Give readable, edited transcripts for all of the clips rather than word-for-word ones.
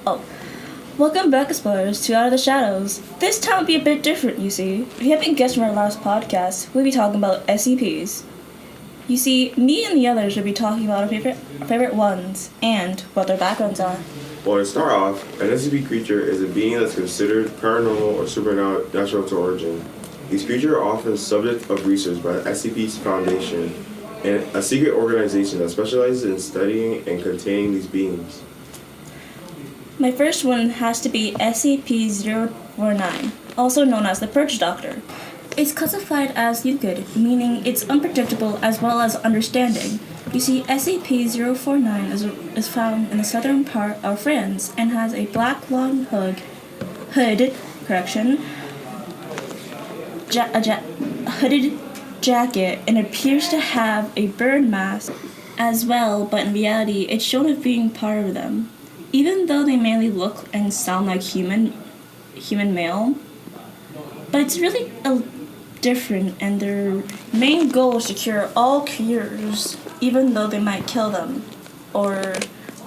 Oh, welcome back, explorers, to Out of the Shadows. This time will be a bit different, you see. If you haven't guessed from our last podcast, we'll be talking about SCPs. You see, me and the others will be talking about our favorite ones and what their backgrounds are. Well, to start off, an SCP creature is a being that's considered paranormal or supernatural to origin. These creatures are often subject of research by the SCP's Foundation, and a secret organization that specializes in studying and containing these beings. My first one has to be SCP-049, also known as the Purge Doctor. It's classified as Euclid, meaning it's unpredictable as well as understanding. You see, SCP-049 is found in the southern part of France and has a black long hooded jacket and appears to have a bird mask as well, but in reality, it's shown as being part of them. Even though they mainly look and sound like human male, but it's really different, and their main goal is to cure all cures, even though they might kill them or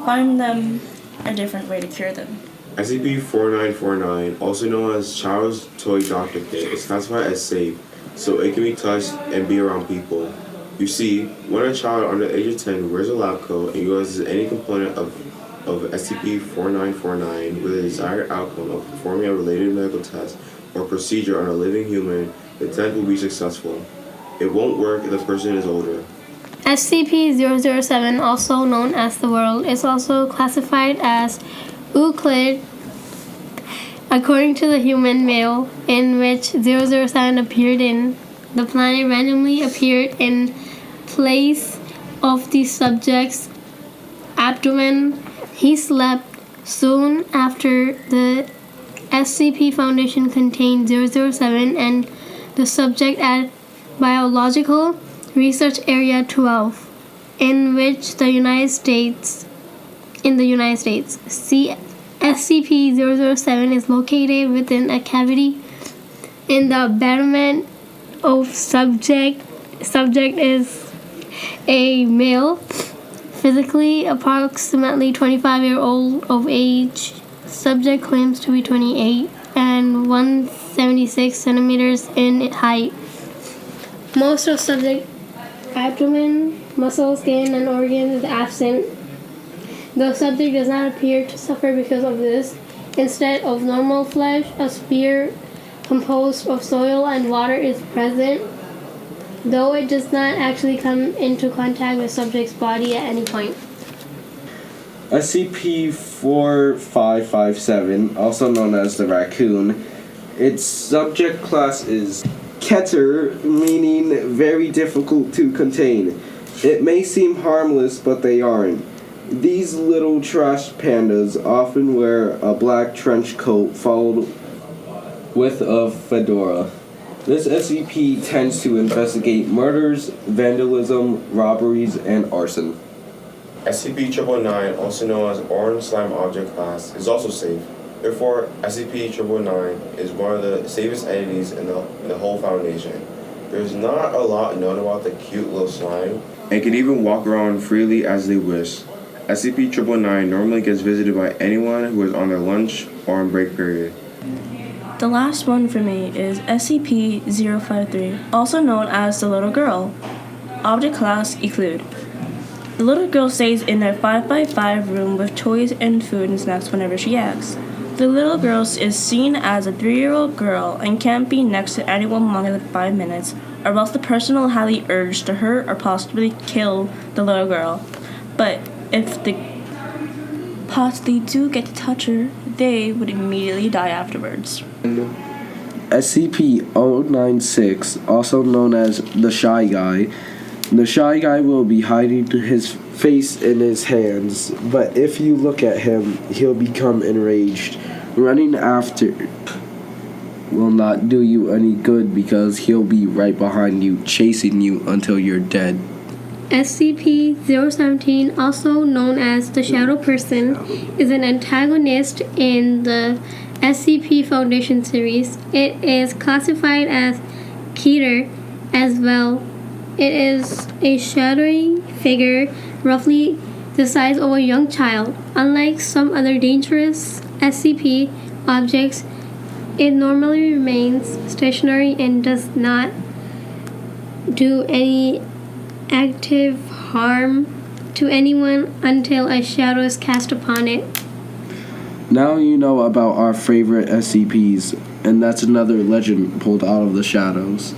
find them a different way to cure them. SCP-4949, also known as Child's Toy Doctor Kit, is classified as safe, so it can be touched and be around people. You see, when a child under the age of 10 wears a lab coat and uses any component of SCP-4949 with a desired outcome of performing a related medical test or procedure on a living human, the test will be successful. It won't work if the person is older. SCP-007, also known as the World, is also classified as Euclid according to the human male in which 007 appeared in. The planet randomly appeared in place of the subject's abdomen. He slept soon after the SCP Foundation contained 007 and the subject at Biological Research Area 12 in the United States. SCP-007 is located within a cavity in the abdomen of subject. Subject is a male, physically approximately 25-year-old of age. Subject claims to be 28 and 176 centimeters in height. Most of subject abdomen, muscle, skin, and organs is absent. The subject does not appear to suffer because of this. Instead of normal flesh, a sphere composed of soil and water is present, though it does not actually come into contact with the subject's body at any point. SCP-4557, also known as the Raccoon, its subject class is Keter, meaning very difficult to contain. It may seem harmless, but they aren't. These little trash pandas often wear a black trench coat followed with a fedora. This SCP tends to investigate murders, vandalism, robberies, and arson. SCP-999, also known as Orange Slime Object Class, is also safe. Therefore, SCP-999 is one of the safest entities in the whole Foundation. There's not a lot known about the cute little slime, and can even walk around freely as they wish. SCP-999 normally gets visited by anyone who is on their lunch or on break period. The last one for me is SCP-053, also known as the Little Girl. Object class Euclid. The little girl stays in her 5x5 room with toys and food and snacks whenever she asks. The little girl is seen as a 3-year-old girl and can't be next to anyone longer than 5 minutes, or else the person will have the urge to hurt or possibly kill the little girl. But if they possibly do get to touch her, they would immediately die afterwards. SCP-096, also known as the Shy Guy. The Shy Guy will be hiding his face in his hands, but if you look at him, he'll become enraged. Running after will not do you any good because he'll be right behind you, chasing you until you're dead. SCP-017, also known as the Shadow Person, is an antagonist in the SCP Foundation series. It is classified as Keter as well. It is a shadowy figure roughly the size of a young child. Unlike some other dangerous SCP objects, it normally remains stationary and does not do any active harm to anyone until a shadow is cast upon it. Now you know about our favorite SCPs, and that's another legend pulled out of the shadows.